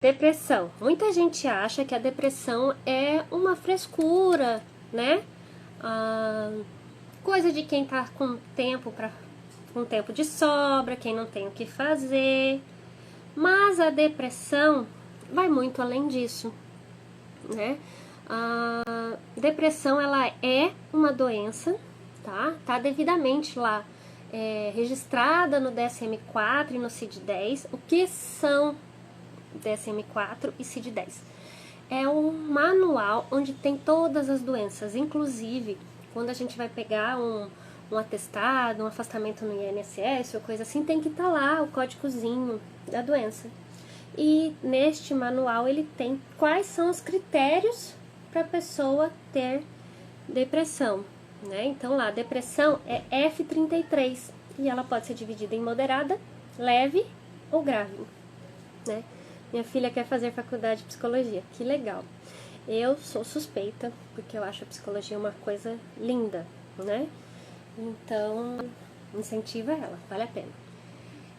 Depressão. Muita gente acha que a depressão é uma frescura, né? Coisa de quem tá com tempo de sobra, quem não tem o que fazer. Mas a depressão vai muito além disso, né? A depressão, ela é uma doença, tá? Tá devidamente lá registrada no DSM-4 e no CID-10. O que são DSM-4 e CID-10? É um manual onde tem todas as doenças, inclusive quando a gente vai pegar um atestado, um afastamento no INSS ou coisa assim, tem que estar lá o códigozinho da doença. E neste manual ele tem quais são os critérios para a pessoa ter depressão, né? Então lá, depressão é F33 e ela pode ser dividida em moderada, leve ou grave, né? Minha filha quer fazer faculdade de psicologia, que legal. Eu sou suspeita, porque eu acho a psicologia uma coisa linda, né? Então, incentiva ela, vale a pena.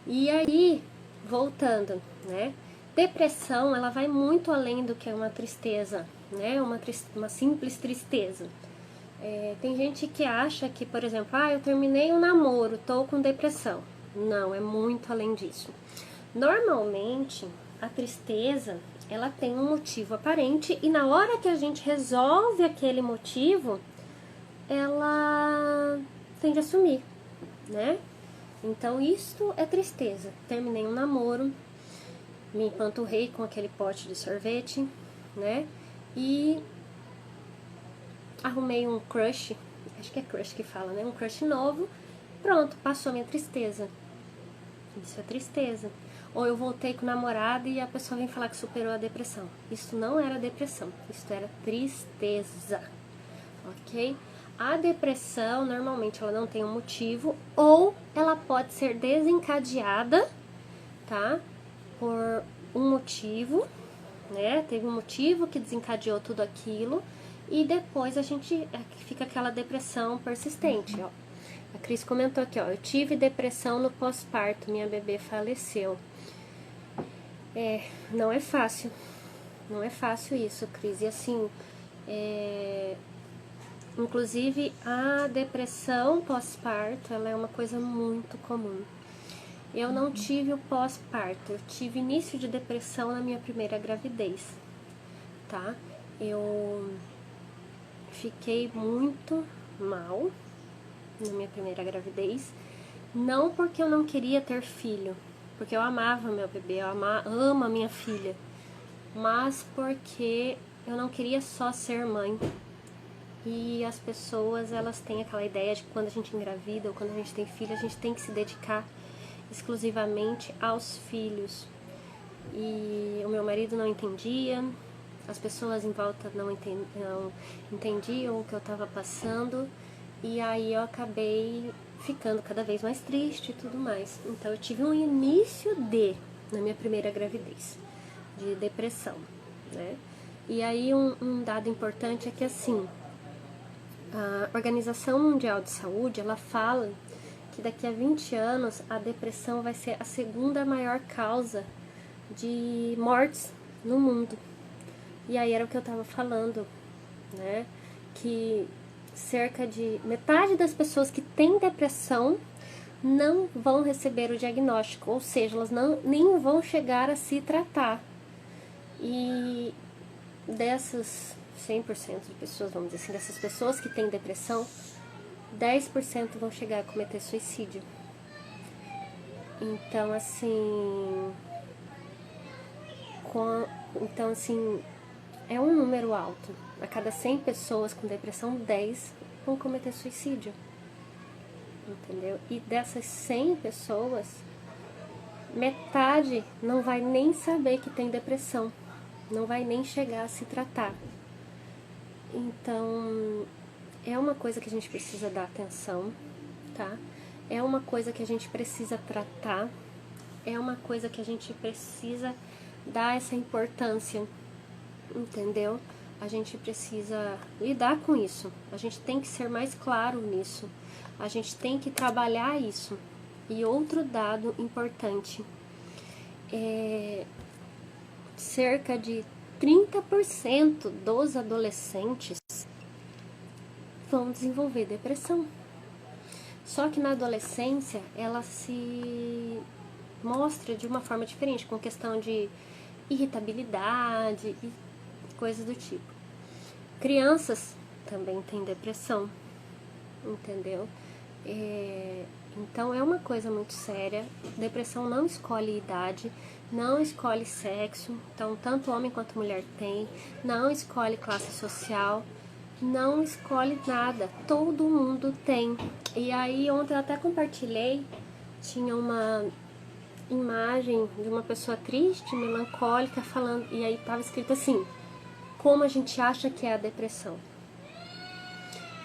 E aí, voltando, né? Depressão, ela vai muito além do que uma tristeza, né? Uma simples tristeza. Tem gente que acha que, por exemplo, eu terminei um namoro, tô com depressão. Não, é muito além disso. Normalmente, a tristeza, ela tem um motivo aparente e na hora que a gente resolve aquele motivo, ela tende a sumir, né? Então, isto é tristeza. Terminei um namoro, me empanturrei com aquele pote de sorvete, né? E arrumei um crush, acho que é crush que fala, né? Um crush novo. Pronto, passou a minha tristeza. Isso é tristeza. Ou eu voltei com o namorado e a pessoa vem falar que superou a depressão. Isso não era depressão, isso era tristeza, ok? A depressão, normalmente, ela não tem um motivo, ou ela pode ser desencadeada, tá? Por um motivo, né? Teve um motivo que desencadeou tudo aquilo, e depois a gente fica aquela depressão persistente, ó. A Cris comentou aqui, ó, eu tive depressão no pós-parto, minha bebê faleceu. Não é fácil. Não é fácil isso, Cris. E assim, inclusive a depressão pós-parto, ela é uma coisa muito comum. Eu não tive o pós-parto, eu tive início de depressão na minha primeira gravidez, tá? Eu fiquei muito mal na minha primeira gravidez, não porque eu não queria ter filho, porque eu amava meu bebê, amo a minha filha, mas porque eu não queria só ser mãe. E as pessoas, elas têm aquela ideia de que quando a gente engravida ou quando a gente tem filho, a gente tem que se dedicar exclusivamente aos filhos. E o meu marido não entendia, as pessoas em volta não entendiam o que eu estava passando, e aí eu acabei ficando cada vez mais triste e tudo mais. Então eu tive um início na minha primeira gravidez, de depressão, né? E aí um dado importante é que assim, a Organização Mundial de Saúde, ela fala que daqui a 20 anos a depressão vai ser a segunda maior causa de mortes no mundo. E aí era o que eu tava falando, né? Que cerca de metade das pessoas que têm depressão não vão receber o diagnóstico, ou seja, elas nem vão chegar a se tratar. E dessas 100% de pessoas, vamos dizer assim, dessas pessoas que têm depressão, 10% vão chegar a cometer suicídio. Então, assim, é um número alto. A cada 100 pessoas com depressão, 10 vão cometer suicídio. Entendeu? E dessas 100 pessoas, metade não vai nem saber que tem depressão. Não vai nem chegar a se tratar. Então, é uma coisa que a gente precisa dar atenção, tá? É uma coisa que a gente precisa tratar. É uma coisa que a gente precisa dar essa importância, entendeu? A gente precisa lidar com isso. A gente tem que ser mais claro nisso. A gente tem que trabalhar isso. E outro dado importante cerca de 30% dos adolescentes vão desenvolver depressão. Só que na adolescência ela se mostra de uma forma diferente, com questão de irritabilidade e coisas do tipo. Crianças também têm depressão, entendeu? Então é uma coisa muito séria. Depressão não escolhe idade, não escolhe sexo, então tanto homem quanto mulher tem, não escolhe classe social, não escolhe nada, todo mundo tem. E aí ontem eu até compartilhei, tinha uma imagem de uma pessoa triste, melancólica, falando, e aí tava escrito assim: como a gente acha que é a depressão.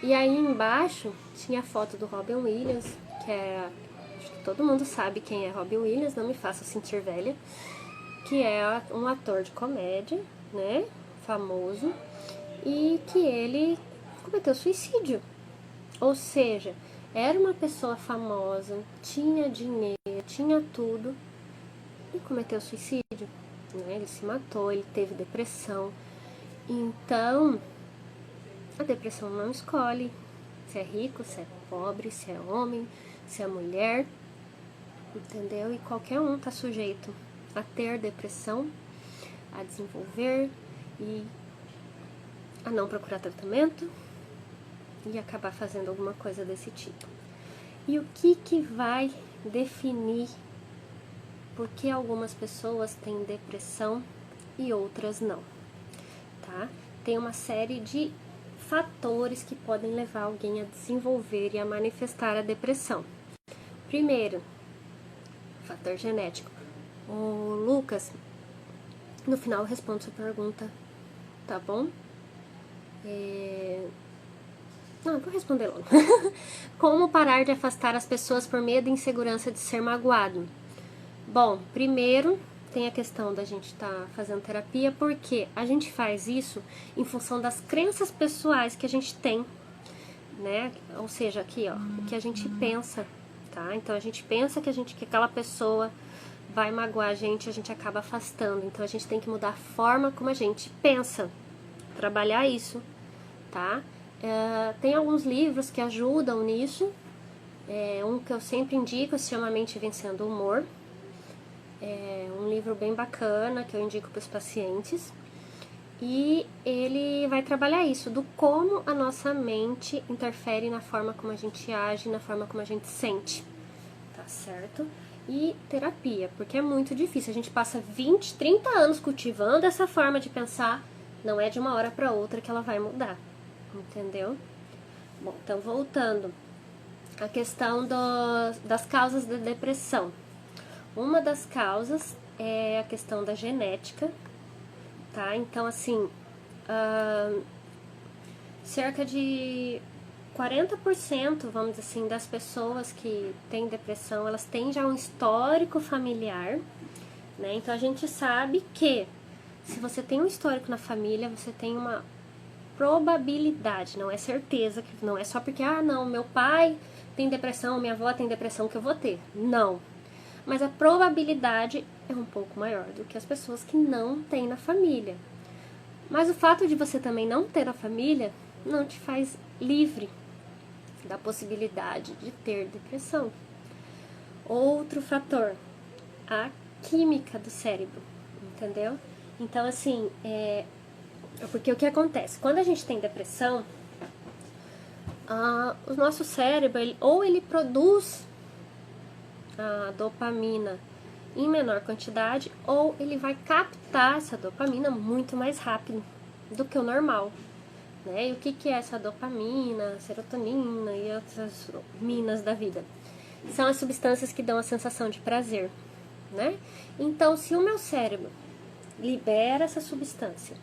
E aí embaixo tinha a foto do Robin Williams, que é, acho que todo mundo sabe quem é Robin Williams, não me faça sentir velha, que é um ator de comédia, né, famoso, e que ele cometeu suicídio. Ou seja, era uma pessoa famosa, tinha dinheiro, tinha tudo, e cometeu suicídio, né? Ele se matou, ele teve depressão. Então, a depressão não escolhe se é rico, se é pobre, se é homem, se é mulher, entendeu? E qualquer um está sujeito a ter depressão, a desenvolver e a não procurar tratamento e acabar fazendo alguma coisa desse tipo. E o que vai definir por que algumas pessoas têm depressão e outras não, tá? Tem uma série de fatores que podem levar alguém a desenvolver e a manifestar a depressão. Primeiro, fator genético. O Lucas, no final, responde sua pergunta, tá bom? Não, vou responder logo. Como parar de afastar as pessoas por medo e insegurança de ser magoado? Bom, primeiro tem a questão da gente estar fazendo terapia, porque a gente faz isso em função das crenças pessoais que a gente tem, né? Ou seja, aqui, ó, o que a gente pensa, tá? Então a gente pensa que aquela pessoa vai magoar a gente acaba afastando. Então a gente tem que mudar a forma como a gente pensa, trabalhar isso, tá? Tem alguns livros que ajudam nisso. Um que eu sempre indico se chama Mente Vencendo o Humor. É um livro bem bacana que eu indico para os pacientes. E ele vai trabalhar isso, do como a nossa mente interfere na forma como a gente age, na forma como a gente sente, tá certo? E terapia, porque é muito difícil, a gente passa 20, 30 anos cultivando essa forma de pensar, não é de uma hora para outra que ela vai mudar, entendeu? Bom, então voltando, a questão das causas da depressão. Uma das causas é a questão da genética, tá? Então, assim, cerca de 40%, vamos dizer assim, das pessoas que têm depressão, elas têm já um histórico familiar, né? Então, a gente sabe que se você tem um histórico na família, você tem uma probabilidade, não é certeza, não é só porque, não, meu pai tem depressão, minha avó tem depressão que eu vou ter. Não. Mas a probabilidade é um pouco maior do que as pessoas que não têm na família. Mas o fato de você também não ter na família não te faz livre da possibilidade de ter depressão. Outro fator, a química do cérebro, entendeu? Então, assim, porque o que acontece? Quando a gente tem depressão, o nosso cérebro, ele produz a dopamina em menor quantidade, ou ele vai captar essa dopamina muito mais rápido do que o normal, né? E o que é essa dopamina, serotonina e outras minas da vida? São as substâncias que dão a sensação de prazer, né? Então, se o meu cérebro libera essa substância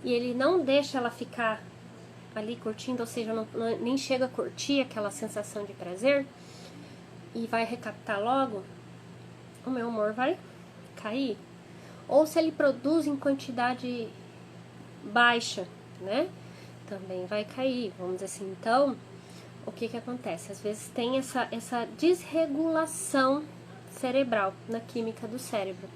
e ele não deixa ela ficar ali curtindo, ou seja, nem chega a curtir aquela sensação de prazer, e vai recaptar logo, o meu humor vai cair. Ou se ele produz em quantidade baixa, né? Também vai cair, vamos dizer assim. Então, o que acontece? Às vezes tem essa desregulação cerebral na química do cérebro,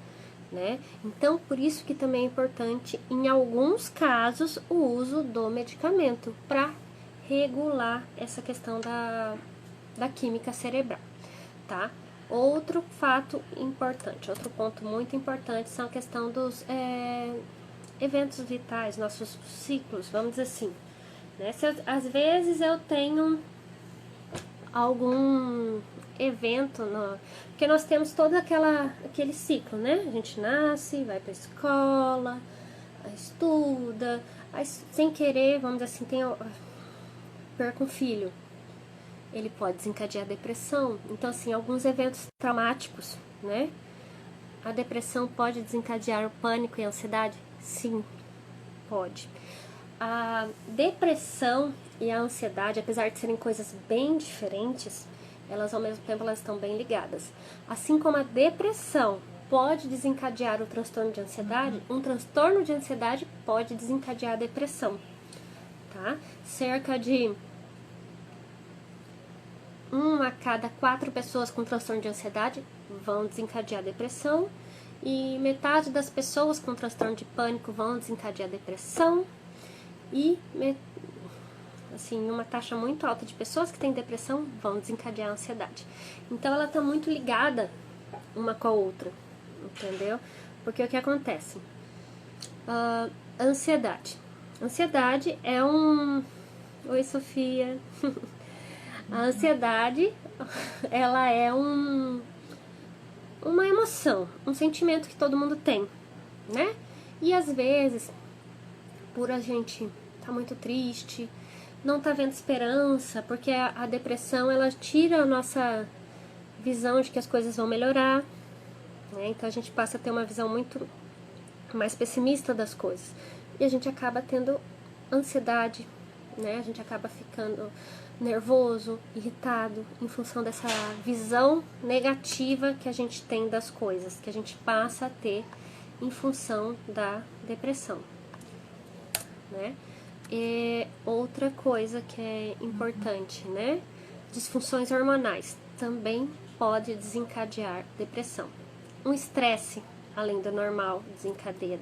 né? Então, por isso que também é importante, em alguns casos, o uso do medicamento para regular essa questão da química cerebral, tá? Outro fato importante, outro ponto muito importante são a questão dos eventos vitais, nossos ciclos, vamos dizer assim, né? Às vezes eu tenho algum evento, porque nós temos todo aquele ciclo, né? A gente nasce, vai pra escola, estuda, aí, sem querer, vamos dizer assim, perca um filho. Ele pode desencadear depressão. Então, assim, alguns eventos traumáticos, né? A depressão pode desencadear o pânico e a ansiedade? Sim, pode. A depressão e a ansiedade, apesar de serem coisas bem diferentes, elas ao mesmo tempo elas estão bem ligadas. Assim como a depressão pode desencadear o transtorno de ansiedade, um transtorno de ansiedade pode desencadear a depressão, tá? Cerca de 1 a cada 4 pessoas com transtorno de ansiedade vão desencadear depressão e metade das pessoas com transtorno de pânico vão desencadear depressão e assim, uma taxa muito alta de pessoas que têm depressão vão desencadear a ansiedade. Então ela está muito ligada uma com a outra, entendeu? Porque o que acontece? Ansiedade. Ansiedade é um... Oi, Sofia. A ansiedade, ela é uma emoção, um sentimento que todo mundo tem, né? E às vezes, por a gente tá muito triste, não tá vendo esperança, porque a depressão, ela tira a nossa visão de que as coisas vão melhorar, né? Então a gente passa a ter uma visão muito mais pessimista das coisas. E a gente acaba tendo ansiedade, né? A gente acaba ficando nervoso, irritado, em função dessa visão negativa que a gente tem das coisas, que a gente passa a ter em função da depressão, né? E outra coisa que é importante, né? Disfunções hormonais também pode desencadear depressão. Um estresse além do normal desencadeia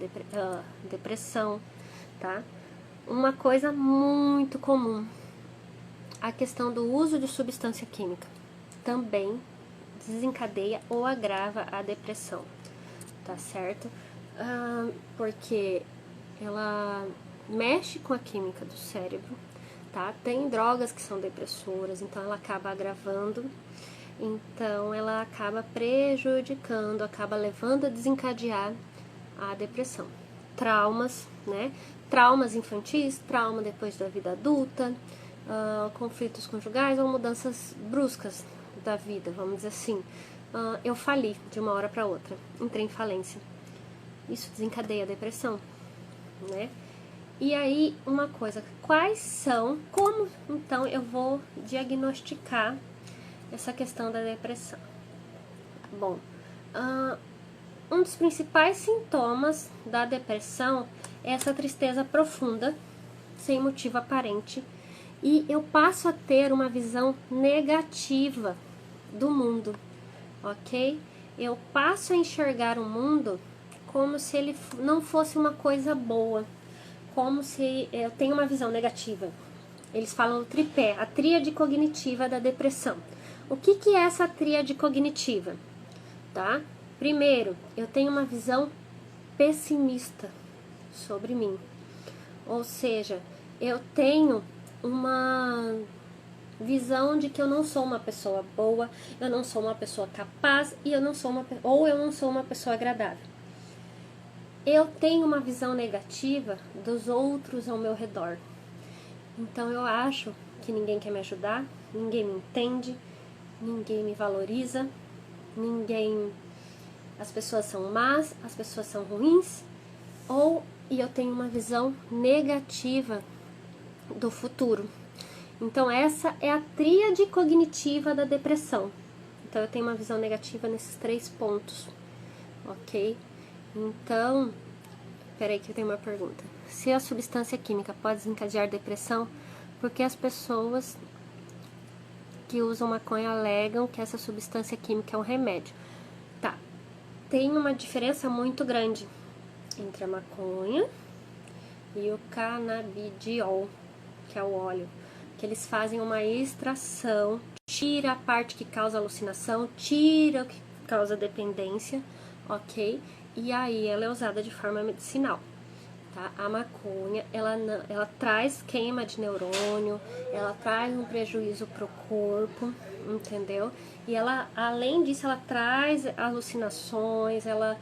depressão, tá? Uma coisa muito comum, a questão do uso de substância química também desencadeia ou agrava a depressão, tá certo? Porque ela mexe com a química do cérebro, tá? Tem drogas que são depressoras, então ela acaba agravando, então ela acaba prejudicando, acaba levando a desencadear a depressão. Traumas, né? Traumas infantis, trauma depois da vida adulta, conflitos conjugais ou mudanças bruscas da vida, vamos dizer assim. Eu fali de uma hora para outra, entrei em falência. Isso desencadeia a depressão, né? E aí, uma coisa, como então eu vou diagnosticar essa questão da depressão? Bom, um dos principais sintomas da depressão é essa tristeza profunda, sem motivo aparente, e eu passo a ter uma visão negativa do mundo, ok? Eu passo a enxergar o mundo como se ele não fosse uma coisa boa, como se eu tenho uma visão negativa. Eles falam o tripé, a tríade cognitiva da depressão. O que é essa tríade cognitiva? Tá? Primeiro, eu tenho uma visão pessimista sobre mim. Ou seja, eu tenho uma visão de que eu não sou uma pessoa boa, eu não sou uma pessoa capaz e eu não sou uma pessoa agradável. Eu tenho uma visão negativa dos outros ao meu redor. Então eu acho que ninguém quer me ajudar, ninguém me entende, ninguém me valoriza, as pessoas são más, as pessoas são ruins, e eu tenho uma visão negativa do futuro. Então essa é a tríade cognitiva da depressão. Então eu tenho uma visão negativa nesses 3 pontos, ok? Então, peraí que eu tenho uma pergunta. Se a substância química pode desencadear depressão, por que as pessoas que usam maconha alegam que essa substância química é um remédio? Tá, tem uma diferença muito grande entre a maconha e o canabidiol, que é o óleo, que eles fazem uma extração, tira a parte que causa alucinação, tira o que causa dependência, ok? E aí ela é usada de forma medicinal. Tá? A maconha, ela traz queima de neurônio, ela traz um prejuízo pro corpo, entendeu? E ela, além disso, ela traz alucinações, ela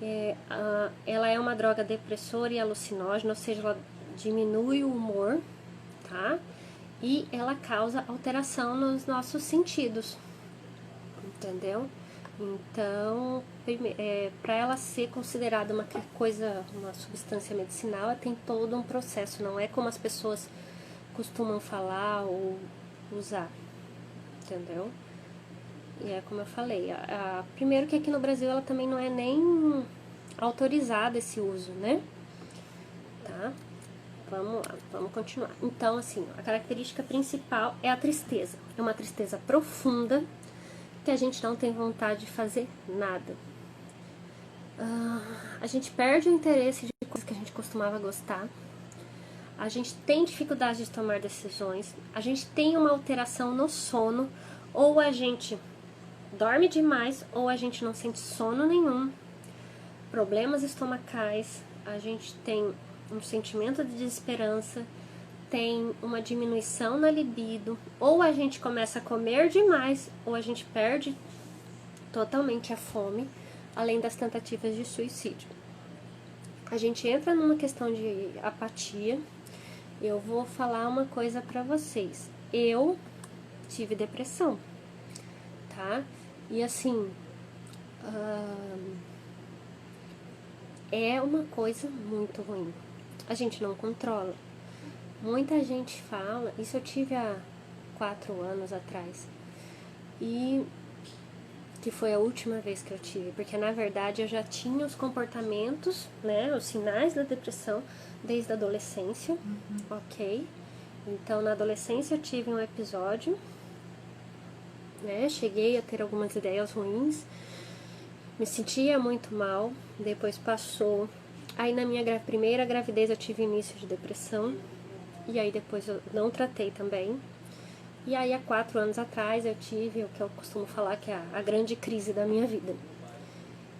é uma droga depressora e alucinógena, ou seja, ela diminui o humor, tá? E ela causa alteração nos nossos sentidos, entendeu? Então, para ela ser considerada uma substância medicinal, ela tem todo um processo, não é como as pessoas costumam falar ou usar, entendeu? E é como eu falei, primeiro que aqui no Brasil ela também não é nem autorizada esse uso, né? Tá? Vamos lá, vamos continuar. Então, assim, a característica principal é a tristeza. É uma tristeza profunda, que a gente não tem vontade de fazer nada. A gente perde o interesse de coisas que a gente costumava gostar. A gente tem dificuldade de tomar decisões. A gente tem uma alteração no sono. Ou a gente dorme demais, ou a gente não sente sono nenhum. Problemas estomacais. A gente tem um sentimento de desesperança. Tem uma diminuição na libido. Ou a gente começa a comer demais, ou a gente perde totalmente a fome, além das tentativas de suicídio. A gente entra numa questão de apatia. Eu vou falar uma coisa pra vocês. Eu tive depressão, tá? E assim, é uma coisa muito ruim. A gente não controla. Muita gente fala, isso eu tive há 4 anos atrás. E que foi a última vez que eu tive, porque na verdade eu já tinha os comportamentos, né, os sinais da depressão desde a adolescência, ok? Então na adolescência eu tive um episódio, né, cheguei a ter algumas ideias ruins, me sentia muito mal, depois passou. Aí na minha primeira gravidez eu tive início de depressão, e aí depois eu não tratei também. E aí, há 4 anos atrás, eu tive o que eu costumo falar que é a grande crise da minha vida.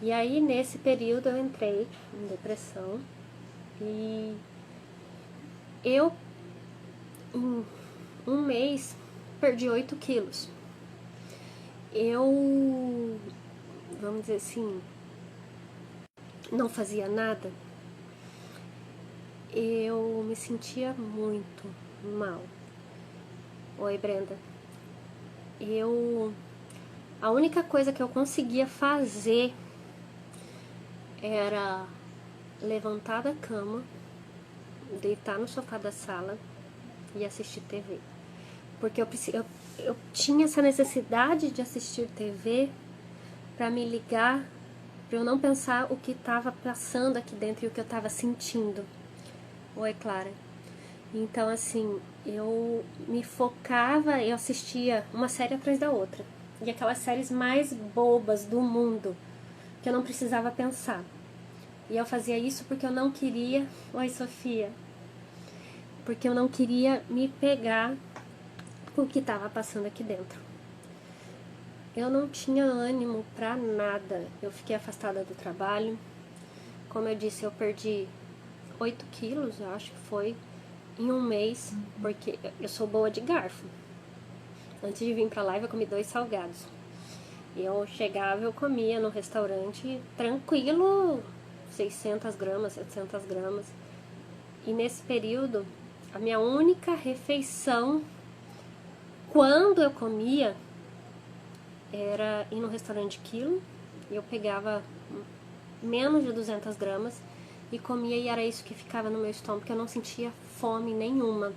E aí, nesse período, eu entrei em depressão. E eu, em um mês, perdi 8 quilos. Eu, vamos dizer assim, não fazia nada. Eu me sentia muito mal. Oi, Brenda. A única coisa que eu conseguia fazer era levantar da cama, deitar no sofá da sala e assistir TV. Porque eu tinha essa necessidade de assistir TV para me ligar, para eu não pensar o que estava passando aqui dentro e o que eu estava sentindo. Oi, Clara. Então, assim, eu me focava, eu assistia uma série atrás da outra. E aquelas séries mais bobas do mundo, que eu não precisava pensar. E eu fazia isso porque eu não queria... Oi, Sofia. Porque eu não queria me pegar com o que estava passando aqui dentro. Eu não tinha ânimo pra nada. Eu fiquei afastada do trabalho. Como eu disse, eu perdi 8 quilos, eu acho que foi, em um mês, porque eu sou boa de garfo. Antes de vir pra live, eu comi 2 salgados. Eu chegava, eu comia no restaurante, tranquilo, 600 gramas, 700 gramas. E nesse período, a minha única refeição, quando eu comia, era ir no restaurante quilo, e eu pegava menos de 200 gramas e comia, e era isso que ficava no meu estômago, porque eu não sentia fome nenhuma.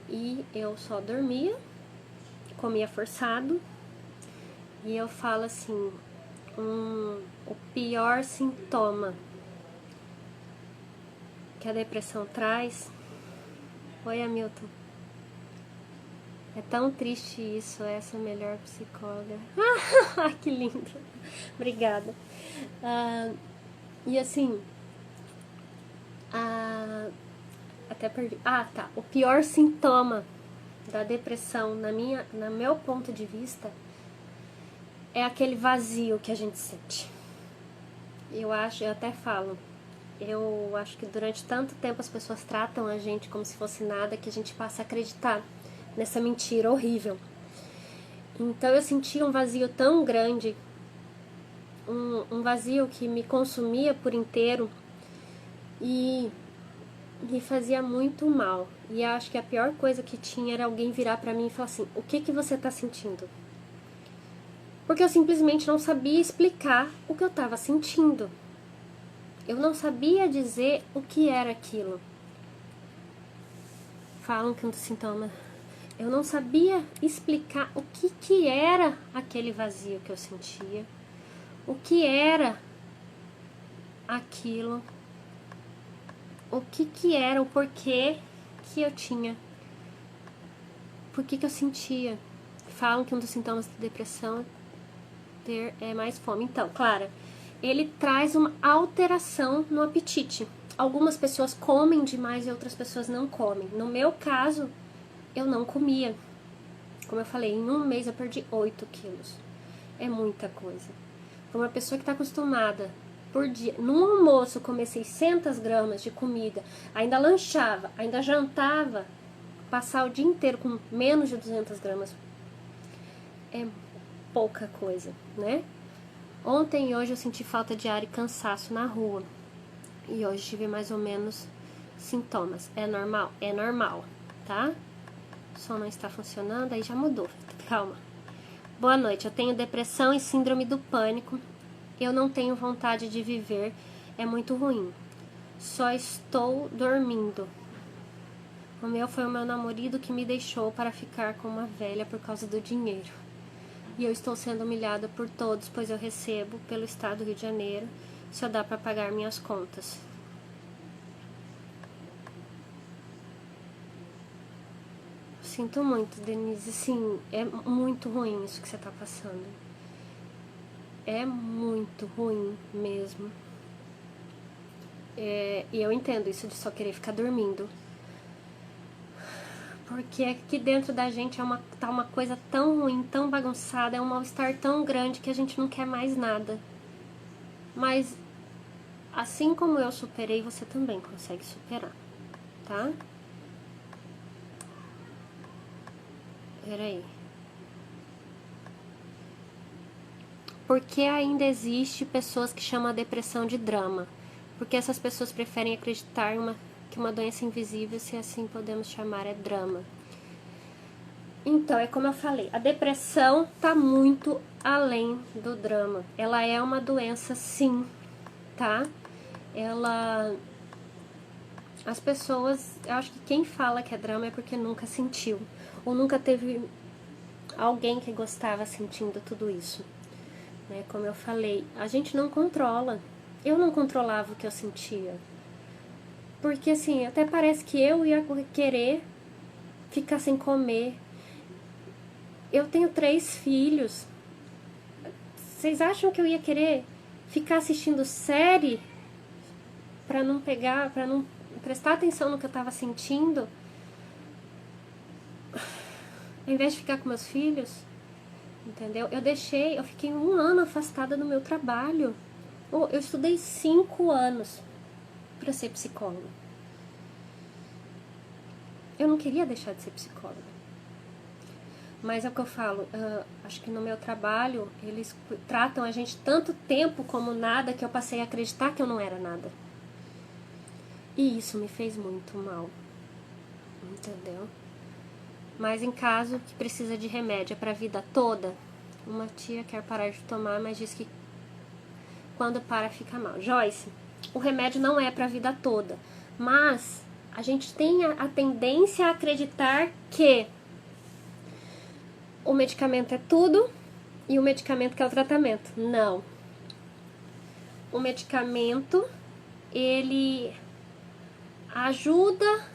E eu só dormia, comia forçado, e eu falo assim, o pior sintoma que a depressão traz... Oi, Hamilton. É tão triste isso, essa melhor psicóloga. Que lindo. Obrigada. E assim, até perdi. Tá. O pior sintoma da depressão, no meu ponto de vista, é aquele vazio que a gente sente. Eu até falo, eu acho que durante tanto tempo as pessoas tratam a gente como se fosse nada, que a gente passa a acreditar nessa mentira horrível. Então eu sentia um vazio tão grande, um vazio que me consumia por inteiro e me fazia muito mal. E acho que a pior coisa que tinha era alguém virar pra mim e falar assim: o que você tá sentindo? Porque eu simplesmente não sabia explicar o que eu estava sentindo. Eu não sabia dizer o que era aquilo. Falam que um dos sintomas... Eu não sabia explicar o que era aquele vazio que eu sentia. O que era aquilo. O que era, o porquê que eu tinha. Por que eu sentia. Falam que um dos sintomas da depressão é mais fome. Então, claro, ele traz uma alteração no apetite. Algumas pessoas comem demais e outras pessoas não comem. No meu caso, eu não comia. Como eu falei, em um mês eu perdi 8 quilos. É muita coisa. Para uma pessoa que está acostumada por dia, num almoço, comer 600 gramas de comida, ainda lanchava, ainda jantava, passar o dia inteiro com menos de 200 gramas é pouca coisa, né? Ontem e hoje eu senti falta de ar e cansaço na rua. E hoje tive mais ou menos sintomas. É normal? É normal, tá? O som não está funcionando, aí já mudou. Calma. Boa noite, eu tenho depressão e síndrome do pânico. Eu não tenho vontade de viver. É muito ruim. Só estou dormindo. O meu foi o meu namorado que me deixou para ficar com uma velha por causa do dinheiro. E eu estou sendo humilhada por todos, pois eu recebo pelo estado do Rio de Janeiro, só dá para pagar minhas contas. Sinto muito, Denise, sim, é muito ruim isso que você tá passando. É muito ruim mesmo. E eu entendo isso de só querer ficar dormindo. Porque aqui dentro da gente tá uma coisa tão ruim, tão bagunçada, é um mal-estar tão grande que a gente não quer mais nada. Mas, assim como eu superei, você também consegue superar, tá? Peraí. Porque ainda existe pessoas que chamam a depressão de drama? Porque essas pessoas preferem acreditar que uma doença invisível, se assim podemos chamar, é drama. Então, é como eu falei, a depressão tá muito além do drama. Ela é uma doença, sim, tá? As pessoas, eu acho que quem fala que é drama é porque nunca sentiu. Ou nunca teve alguém que gostava sentindo tudo isso. Né? Como eu falei, a gente não controla. Eu não controlava o que eu sentia. Porque assim, até parece que eu ia querer ficar sem comer. Eu tenho 3 filhos. Vocês acham que eu ia querer ficar assistindo série pra não prestar atenção no que eu tava sentindo? Ao invés de ficar com meus filhos, entendeu? Eu fiquei 1 ano afastada do meu trabalho. Eu estudei 5 anos pra ser psicóloga. Eu não queria deixar de ser psicóloga. Mas é o que eu falo, acho que no meu trabalho eles tratam a gente tanto tempo como nada que eu passei a acreditar que eu não era nada. E isso me fez muito mal, entendeu? Mas em caso que precisa de remédio para a vida toda, uma tia quer parar de tomar, mas diz que quando para fica mal. Joyce, o remédio não é para a vida toda, mas a gente tem a tendência a acreditar que o medicamento é tudo e o medicamento que é o tratamento. Não. O medicamento, ele ajuda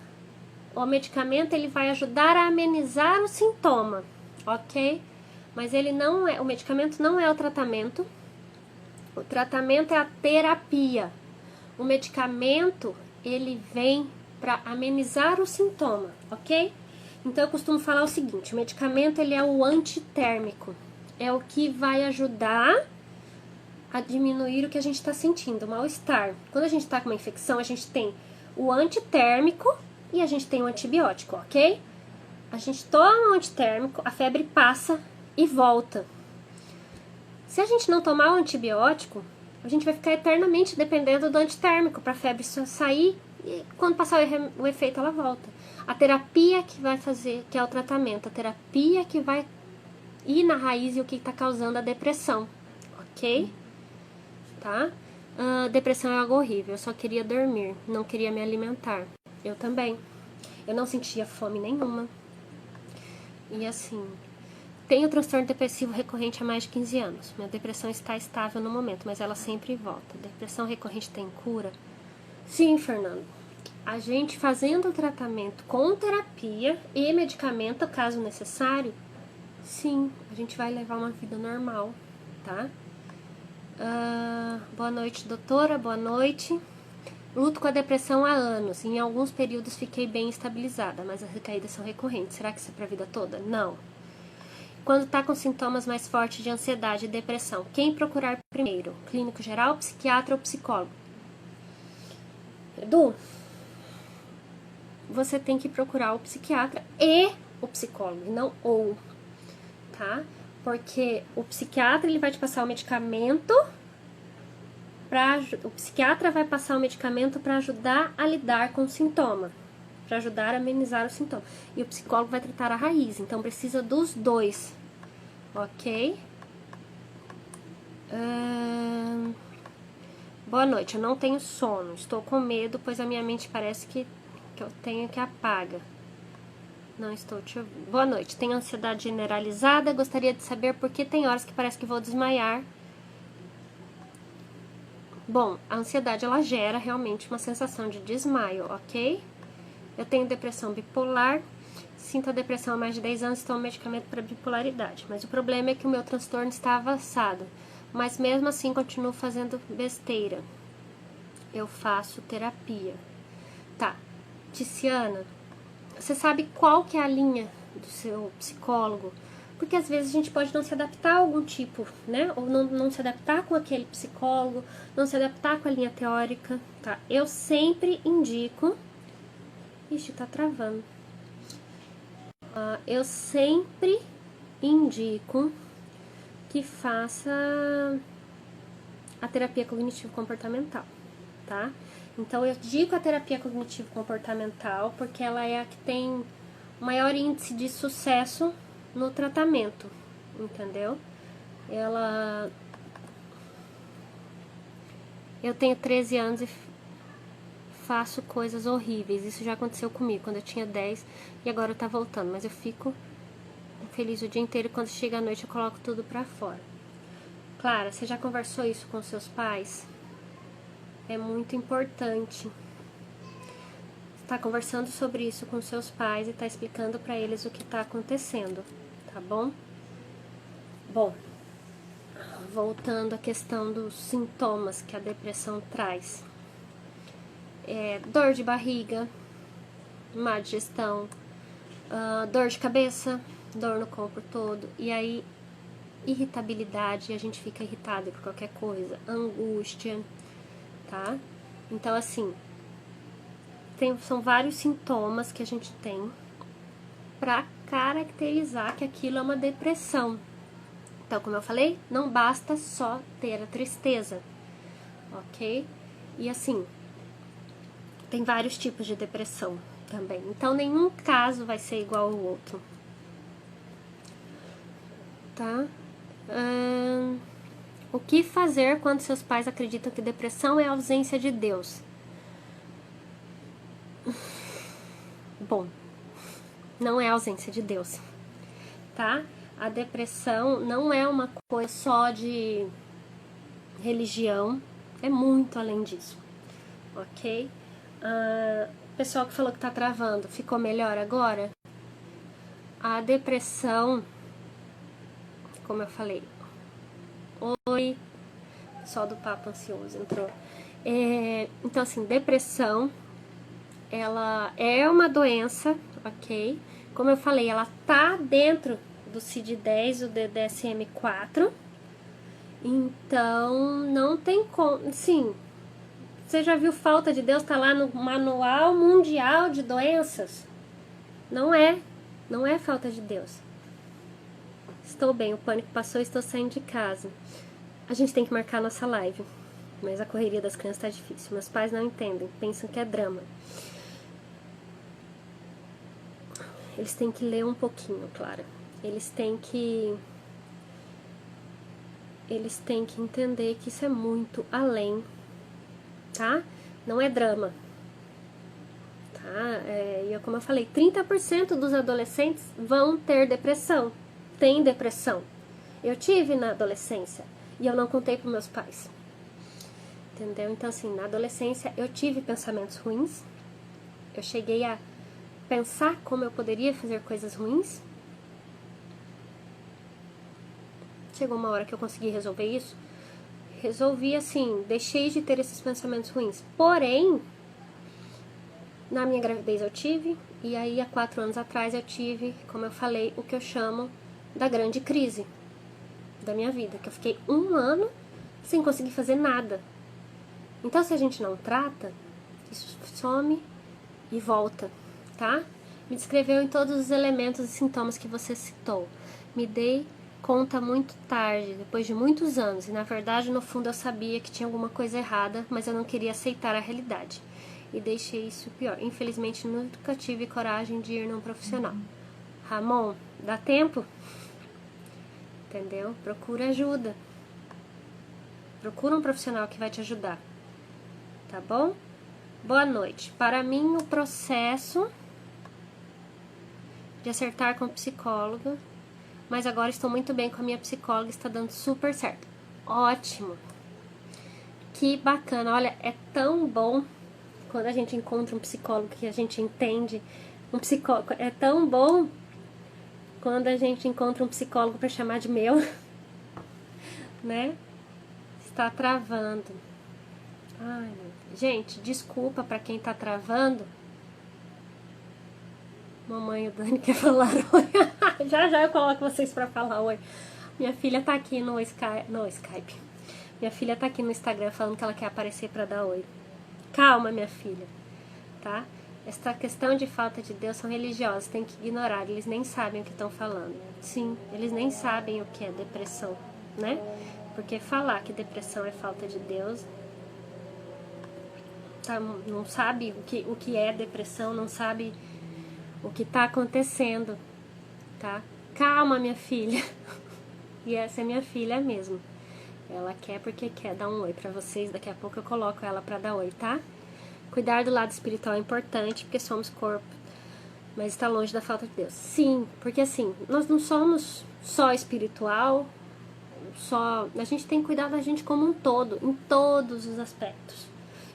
o medicamento ele vai ajudar a amenizar o sintoma, ok? Mas ele não é, o medicamento não é o tratamento. O tratamento é a terapia. O medicamento, ele vem para amenizar o sintoma, ok? Então eu costumo falar o seguinte, o medicamento ele é o antitérmico. É o que vai ajudar a diminuir o que a gente está sentindo, o mal-estar. Quando a gente está com uma infecção, a gente tem o antitérmico e a gente tem o antibiótico, ok? A gente toma o antitérmico, a febre passa e volta. Se a gente não tomar o antibiótico, a gente vai ficar eternamente dependendo do antitérmico para a febre sair e quando passar o efeito ela volta. A terapia que vai fazer, que é o tratamento, a terapia que vai ir na raiz e o que está causando a depressão, ok? Tá? Depressão é algo horrível, eu só queria dormir, não queria me alimentar. Eu também. Eu não sentia fome nenhuma. E assim, tenho transtorno depressivo recorrente há mais de 15 anos. Minha depressão está estável no momento, mas ela sempre volta. Depressão recorrente tem cura? Sim, Fernando. A gente fazendo o tratamento com terapia e medicamento, caso necessário, sim, a gente vai levar uma vida normal, tá? Boa noite, doutora, boa noite. Luto com a depressão há anos e em alguns períodos fiquei bem estabilizada, mas as recaídas são recorrentes. Será que isso é pra vida toda? Não. Quando tá com sintomas mais fortes de ansiedade e depressão, quem procurar primeiro? Clínico geral, psiquiatra ou psicólogo? Edu, você tem que procurar o psiquiatra e o psicólogo, e não ou, tá? Porque o psiquiatra ele vai te passar o medicamento o psiquiatra vai passar o medicamento para ajudar a lidar com o sintoma, para ajudar a amenizar o sintoma. E o psicólogo vai tratar a raiz, então precisa dos dois, ok? Boa noite, eu não tenho sono, estou com medo, pois a minha mente parece que eu tenho que apaga. Não estou te ouvindo. Boa noite, tenho ansiedade generalizada, gostaria de saber por que tem horas que parece que vou desmaiar. Bom, a ansiedade ela gera realmente uma sensação de desmaio, ok? Eu tenho depressão bipolar, sinto a depressão há mais de 10 anos e tomo medicamento para bipolaridade. Mas o problema é que o meu transtorno está avançado, mas mesmo assim continuo fazendo besteira. Eu faço terapia. Tá, Tiziana, você sabe qual que é a linha do seu psicólogo? Porque às vezes a gente pode não se adaptar a algum tipo, né? Ou não se adaptar com aquele psicólogo, não se adaptar com a linha teórica, tá? Eu sempre indico... Ixi, tá travando. Eu sempre indico que faça a terapia cognitivo-comportamental, tá? Então eu digo a terapia cognitivo-comportamental porque ela é a que tem maior índice de sucesso no tratamento, entendeu? Eu tenho 13 anos e faço coisas horríveis. Isso já aconteceu comigo quando eu tinha 10 e agora tá voltando. Mas eu fico feliz o dia inteiro e quando chega a noite eu coloco tudo pra fora. Clara, você já conversou isso com seus pais? É muito importante. Tá conversando sobre isso com seus pais e tá explicando pra eles o que tá acontecendo, tá bom? Bom, voltando à questão dos sintomas que a depressão traz. Dor de barriga, má digestão, dor de cabeça, dor no corpo todo, e aí irritabilidade, a gente fica irritado por qualquer coisa, angústia, tá? Então assim, são vários sintomas que a gente tem para caracterizar que aquilo é uma depressão. Então, como eu falei, não basta só ter a tristeza, ok? E assim, tem vários tipos de depressão também. Então, nenhum caso vai ser igual ao outro. Tá? O que fazer quando seus pais acreditam que depressão é a ausência de Deus? Bom, não é a ausência de Deus, tá? A depressão não é uma coisa só de religião, é muito além disso, ok? O pessoal que falou que tá travando, ficou melhor agora? A depressão, como eu falei, oi, só do papo ansioso entrou. Então, assim, depressão, ela é uma doença, ok? Como eu falei, ela tá dentro do CID-10, o DSM-4, então não tem como, sim. Você já viu falta de Deus? Tá lá no Manual Mundial de Doenças. Não é falta de Deus. Estou bem, o pânico passou, estou saindo de casa. A gente tem que marcar a nossa live, mas a correria das crianças tá difícil. Meus pais não entendem, pensam que é drama. Eles têm que ler um pouquinho, Clara. Eles têm que entender que isso é muito além, tá? Não é drama, tá? E como eu falei, 30% dos adolescentes vão ter depressão, tem depressão. Eu tive na adolescência e eu não contei para meus pais, entendeu? Então, assim, na adolescência eu tive pensamentos ruins, eu cheguei a pensar como eu poderia fazer coisas ruins. Chegou uma hora que eu consegui resolver isso. Resolvi, assim, deixei de ter esses pensamentos ruins. Porém, na minha gravidez eu tive, e aí há 4 anos atrás eu tive, como eu falei, o que eu chamo da grande crise da minha vida, que eu fiquei 1 ano sem conseguir fazer nada. Então, se a gente não trata, isso some e volta, tá? Me descreveu em todos os elementos e sintomas que você citou. Me dei conta muito tarde, depois de muitos anos, e na verdade no fundo eu sabia que tinha alguma coisa errada, mas eu não queria aceitar a realidade e deixei isso pior. Infelizmente nunca tive coragem de ir num profissional. Ramon, dá tempo? Entendeu? Procura ajuda, procura um profissional que vai te ajudar, tá bom? Boa noite. Para mim o processo de acertar com o psicólogo, mas agora estou muito bem com a minha psicóloga, está dando super certo. Ótimo. Que bacana. Olha, é tão bom quando a gente encontra um psicólogo que a gente entende. É tão bom quando a gente encontra um psicólogo para chamar de meu, né? Está travando. Ai, gente, desculpa para quem tá travando. Mamãe e o Dani quer falar oi. Já eu coloco vocês pra falar oi. Minha filha tá aqui no Skype. Minha filha tá aqui no Instagram falando que ela quer aparecer pra dar oi. Calma, minha filha, tá? Essa questão de falta de Deus são religiosos, tem que ignorar. Eles nem sabem o que estão falando. Sim, eles nem sabem o que é depressão, né? Porque falar que depressão é falta de Deus, tá, não sabe o que é depressão, não sabe o que tá acontecendo, tá? Calma, minha filha. E essa é minha filha mesmo. Ela quer porque quer dar um oi pra vocês. Daqui a pouco eu coloco ela pra dar oi, tá? Cuidar do lado espiritual é importante, porque somos corpo, mas está longe da falta de Deus. Sim, porque assim, nós não somos só espiritual, a gente tem que cuidar da gente como um todo, em todos os aspectos,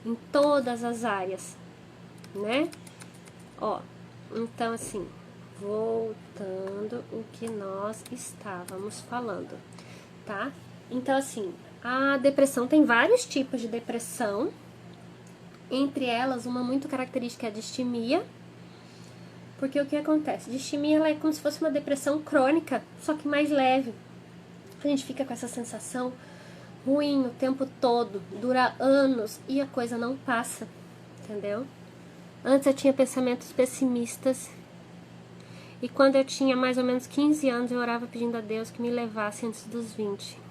em todas as áreas, né? Ó, então assim, voltando o que nós estávamos falando, tá? Então assim, a depressão tem vários tipos de depressão, entre elas uma muito característica é a distimia, porque o que acontece? Distimia ela é como se fosse uma depressão crônica, só que mais leve. A gente fica com essa sensação ruim o tempo todo, dura anos e a coisa não passa, entendeu? Antes eu tinha pensamentos pessimistas e quando eu tinha mais ou menos 15 anos eu orava pedindo a Deus que me levasse antes dos 20.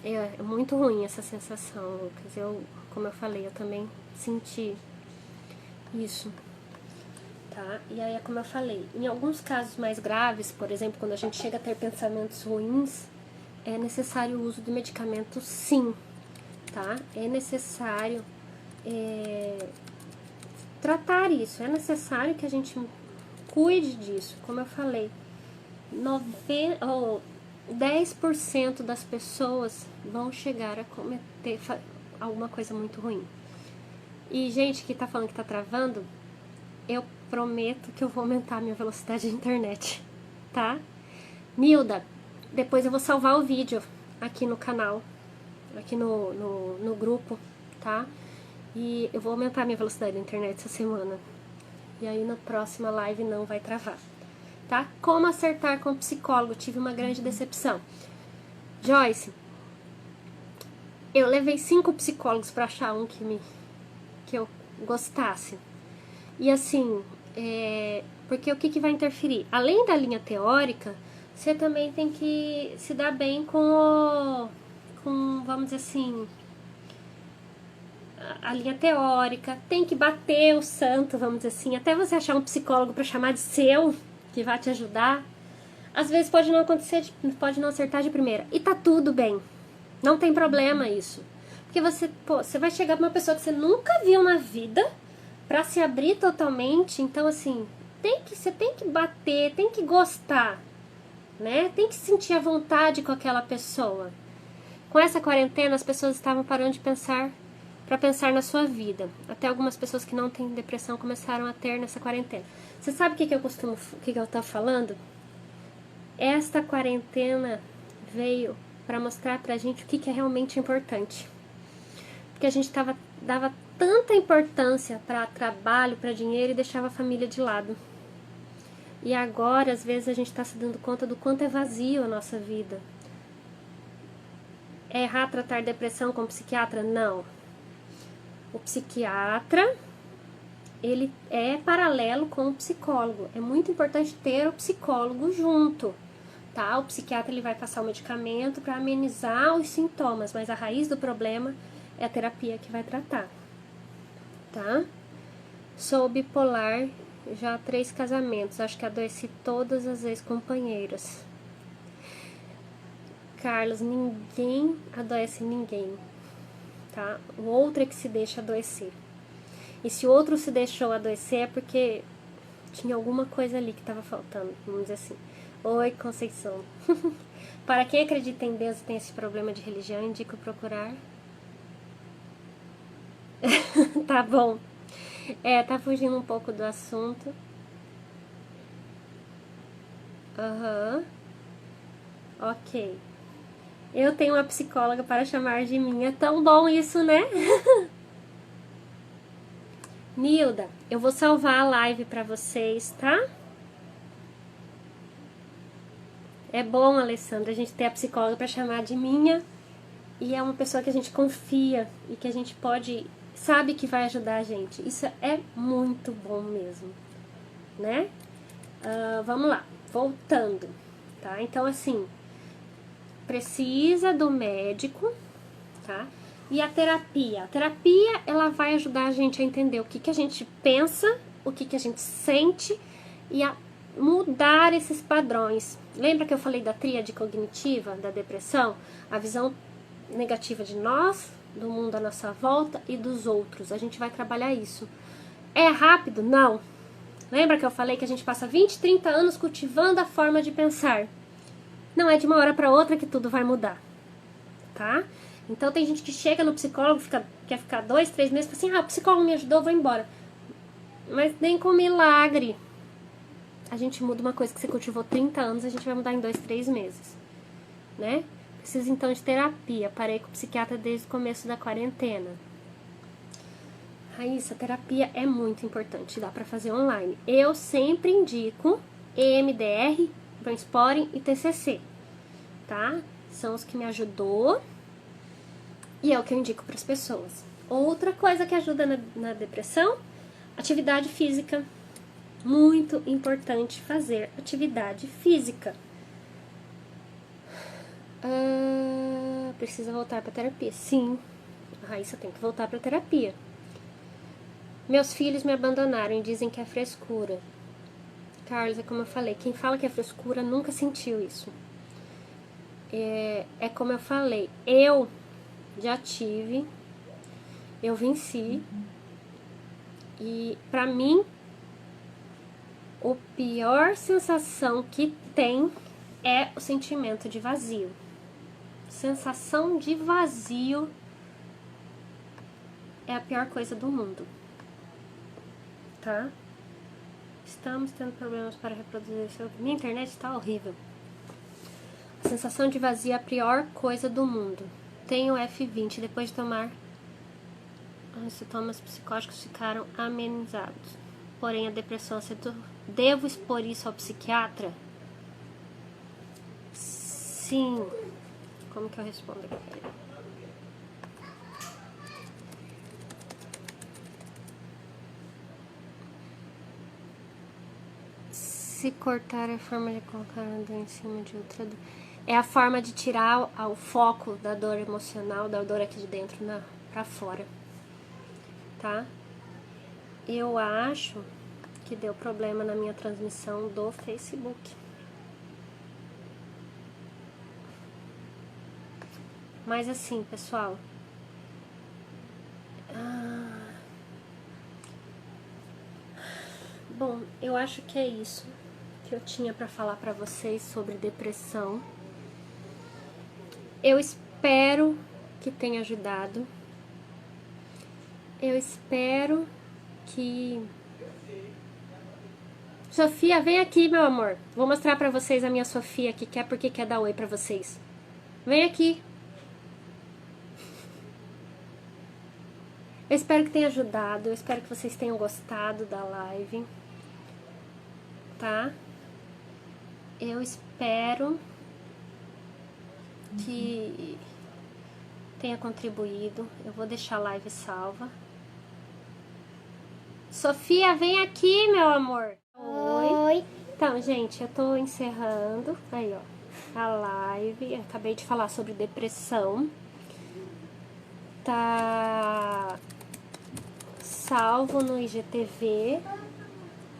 É muito ruim essa sensação, Lucas. Como eu falei, eu também senti isso, tá? E aí, como eu falei, em alguns casos mais graves, por exemplo, quando a gente chega a ter pensamentos ruins, é necessário o uso do medicamento, sim, tá? É necessário tratar isso, é necessário que a gente cuide disso, como eu falei. 10% das pessoas vão chegar a cometer alguma coisa muito ruim. E gente que tá falando que tá travando, eu prometo que eu vou aumentar a minha velocidade de internet, tá? Nilda, depois eu vou salvar o vídeo aqui no canal, aqui no grupo, tá? E eu vou aumentar a minha velocidade da internet essa semana. E aí na próxima live não vai travar, tá? Como acertar com o psicólogo? Tive uma grande decepção. Joyce, eu levei 5 psicólogos pra achar um que eu gostasse. E assim, porque o que vai interferir? Além da linha teórica, você também tem que se dar bem com, vamos dizer assim, a linha teórica, tem que bater o santo, vamos dizer assim, até você achar um psicólogo para chamar de seu, que vai te ajudar. Às vezes pode não acontecer, pode não acertar de primeira. E tá tudo bem. Não tem problema isso. Porque você vai chegar pra uma pessoa que você nunca viu na vida pra se abrir totalmente. Então, assim, você tem que bater, tem que gostar, né? Tem que sentir a vontade com aquela pessoa. Com essa quarentena, as pessoas estavam parando de pensar para pensar na sua vida. Até algumas pessoas que não têm depressão começaram a ter nessa quarentena. Você sabe o que eu tô falando? Esta quarentena veio para mostrar pra gente o que é realmente importante. Porque a gente dava tanta importância para trabalho, para dinheiro e deixava a família de lado. E agora, às vezes, a gente está se dando conta do quanto é vazio a nossa vida. É errar tratar depressão com psiquiatra? Não. O psiquiatra, ele é paralelo com o psicólogo. É muito importante ter o psicólogo junto, tá? O psiquiatra ele vai passar o medicamento para amenizar os sintomas, mas a raiz do problema é a terapia que vai tratar, tá? Sou bipolar, já 3 casamentos, acho que adoeci todas as ex-companheiras. Carlos, ninguém adoece ninguém, tá? O outro é que se deixa adoecer. E se o outro se deixou adoecer é porque tinha alguma coisa ali que estava faltando, vamos dizer assim. Oi, Conceição. Para quem acredita em Deus e tem esse problema de religião, indico procurar. Tá bom. Tá fugindo um pouco do assunto. Aham. Ok. Eu tenho uma psicóloga para chamar de minha. É tão bom isso, né? Nilda, eu vou salvar a live para vocês, tá? É bom, Alessandra, a gente ter a psicóloga para chamar de minha. E é uma pessoa que a gente confia e que a gente sabe que vai ajudar a gente. Isso é muito bom mesmo, né? Vamos lá, voltando, tá? Então, assim, precisa do médico, tá? E a terapia? A terapia, ela vai ajudar a gente a entender o que a gente pensa, o que a gente sente e a mudar esses padrões. Lembra que eu falei da tríade cognitiva, da depressão? A visão negativa de nós, do mundo à nossa volta e dos outros. A gente vai trabalhar isso. É rápido? Não. Lembra que eu falei que a gente passa 20, 30 anos cultivando a forma de pensar? Não é de uma hora para outra que tudo vai mudar, tá? Então tem gente que chega no psicólogo, quer ficar 2, 3 meses, fala assim, o psicólogo me ajudou, vou embora. Mas nem com milagre. A gente muda uma coisa que você cultivou 30 anos, a gente vai mudar em 2, 3 meses, né? Preciso então de terapia. Parei com o psiquiatra desde o começo da quarentena. Raíssa, terapia é muito importante, dá pra fazer online. Eu sempre indico EMDR, Brainstorming e TCC, tá? São os que me ajudou e é o que eu indico para as pessoas. Outra coisa que ajuda na depressão, atividade física. Muito importante fazer atividade física. Precisa voltar para terapia. Sim, a Raíssa tem que voltar para terapia. Meus filhos me abandonaram e dizem que é frescura. Carlos, é como eu falei, quem fala que é frescura nunca sentiu isso. É como eu falei, eu já tive, eu venci, e pra mim, a pior sensação que tem é o sentimento de vazio. Sensação de vazio é a pior coisa do mundo, tá? Estamos tendo problemas para reproduzir seu... Minha internet tá horrível. A sensação de vazio é a pior coisa do mundo. Tenho F20 depois de tomar... Os sintomas psicóticos ficaram amenizados. Porém, a depressão... Devo expor isso ao psiquiatra? Sim. Como que eu respondo aqui? Se cortar é a forma de colocar a dor em cima de outra dor. É a forma de tirar o foco da dor emocional, da dor aqui de dentro pra fora. Tá? Eu acho que deu problema na minha transmissão do Facebook. Mas assim, pessoal... Bom, eu acho que é isso que eu tinha pra falar pra vocês sobre depressão. Eu espero que tenha ajudado. Eu espero que... Sofia, vem aqui, meu amor. Vou mostrar pra vocês a minha Sofia que quer porque quer dar oi pra vocês. Vem aqui. Eu espero que tenha ajudado. Eu espero que vocês tenham gostado da live. Tá? Eu espero que tenha contribuído. Eu vou deixar a live salva. Sofia, vem aqui, meu amor. Oi. Então, gente, eu tô encerrando aí, ó, a live. Eu acabei de falar sobre depressão. Tá salvo no IGTV.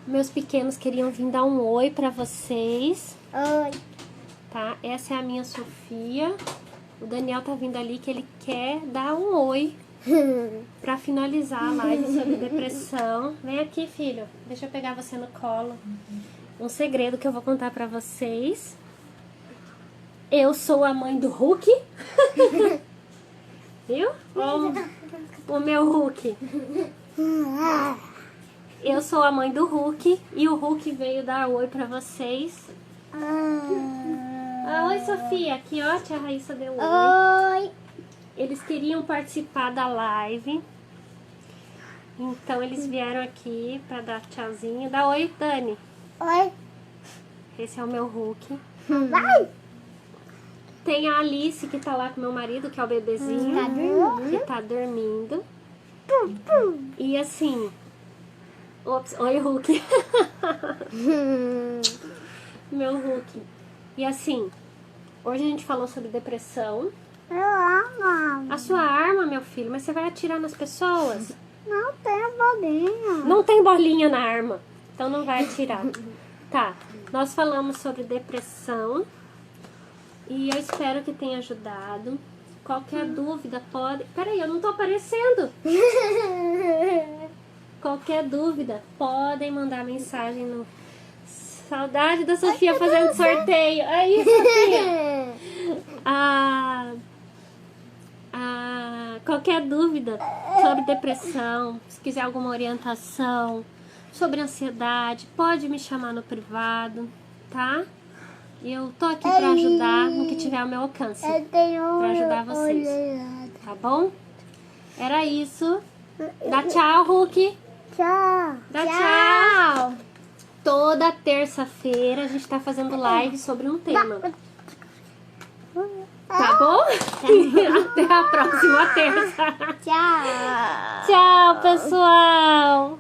Meus pequenos queriam vir dar um oi pra vocês. Oi. Tá? Essa é a minha Sofia. O Daniel tá vindo ali que ele quer dar um oi pra finalizar a live sobre depressão. Vem aqui, filho. Deixa eu pegar você no colo. Um segredo que eu vou contar pra vocês. Eu sou a mãe do Hulk. Viu? O meu Hulk. Eu sou a mãe do Hulk e o Hulk veio dar oi pra vocês. Oi, Sofia. Aqui, ó, a tia Raíssa deu oi. Oi. Eles queriam participar da live. Então, eles vieram aqui pra dar tchauzinho. Dá oi, Dani. Oi. Esse é o meu Hulk. Vai. Tem a Alice, que tá lá com meu marido, que é o bebezinho. Tá dormindo. Que tá dormindo. E assim... Ops, oi, Hulk. Meu Hulk. E assim, hoje a gente falou sobre depressão. Eu amo. A sua arma, meu filho, mas você vai atirar nas pessoas? Não tem bolinha. Não tem bolinha na arma, então não vai atirar. Tá, nós falamos sobre depressão e eu espero que tenha ajudado. Qualquer dúvida pode... Peraí, eu não tô aparecendo. Qualquer dúvida, podem mandar mensagem no... Saudade da Sofia fazendo sorteio. Aí, Sofia. Qualquer dúvida sobre depressão, se quiser alguma orientação sobre ansiedade, pode me chamar no privado, tá? Eu tô aqui pra ajudar no que tiver ao meu alcance. Pra ajudar vocês. Tá bom? Era isso. Dá tchau, Hulk. Tchau. Dá tchau. Toda terça-feira a gente tá fazendo live sobre um tema. Tá bom? Até a próxima terça. Tchau. Tchau, pessoal.